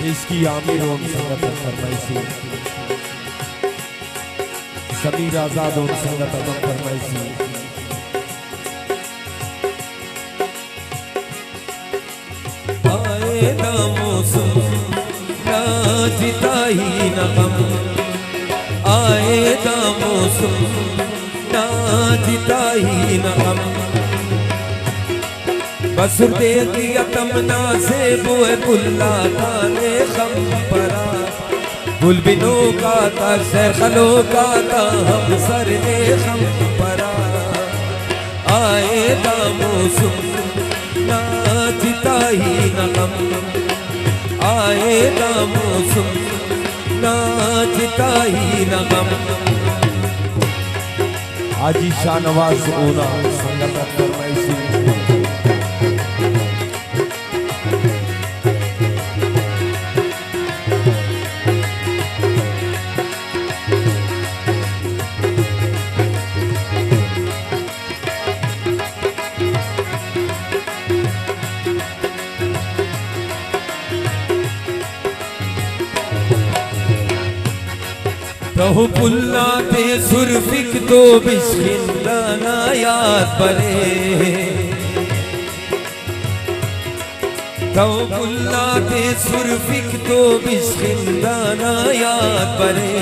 इसकी आमिर ओम संगत फरमाइशी समीर आजाद ओम संगत अदम फरमाइशी आए ना मौसम ना जिता ही न गम, आए ना मौसम ना जिता ही न गम, बस देखिया तमना से बुए बुल्ला ताने खम परा, गुल बिनो का था शैखलो का था हम सर ने खम परा, आए ना मौसम ना जिता ही न गम, आए ना मौसम ना जिता ही न गम। हाजी शाहनवाज ओना संगत फरमाइशी तहु पुल्ला ते सुरफिक तो बिस्मिल्लाह याद परे, तहु पुल्ला ते सुरफिक तो बिस्मिल्लाह याद परे,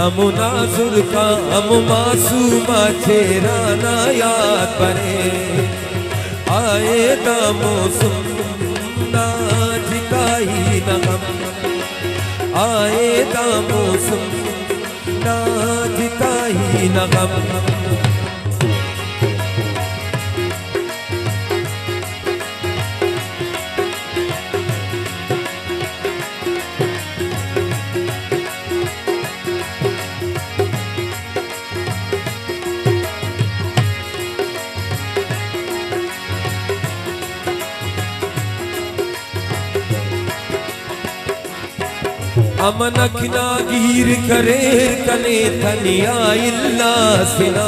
अमुना सुर का अम मासूमा चेहरा ना याद परे, आए ना मौसम ना जिता ही न गम, आए ना मौसम ना जिता ही न गम। अमनखना गिर करे कने धनिया इल्ला सिना,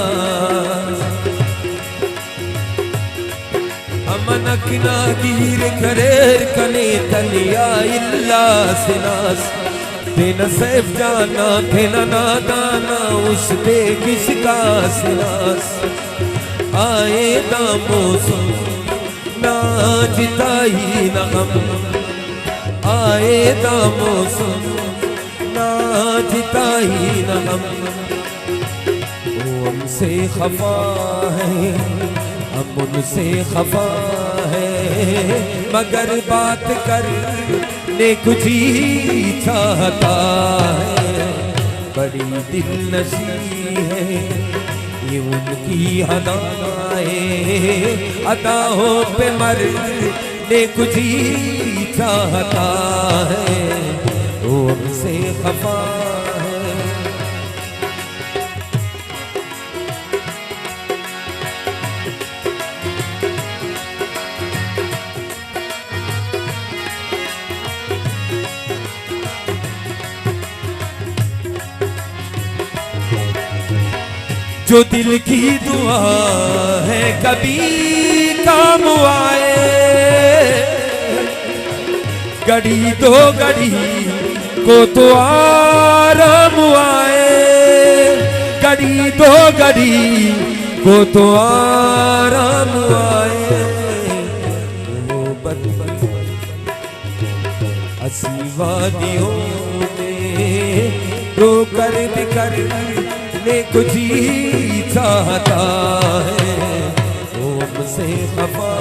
अमनखना गिर करे कने धनिया इल्ला सिनास, तेना सैफ जाना तेना नादाना उस पे किसका सिनास, आए ना मौसम ना जिता ही न गम, आए ना मौसम ना जिता ही न गम। वो हमसे खफा है हम उनसे खफा है, मगर बात करने कुछ ही चाहता है, बड़ी दिल नशी है ये उनकी अदाएं, अदाओं पे मरने कुछ ही चाहता है, वो हमसे खफा है। जो दिल की दुआ है कभी काम आए, घड़ी दो घड़ी को तो आराम आए, घड़ी दो घड़ी को तो आराम आए, वो हसी वादियों में रो कर बिकर ने कुछ ही चाहता है, वो हमसे खफा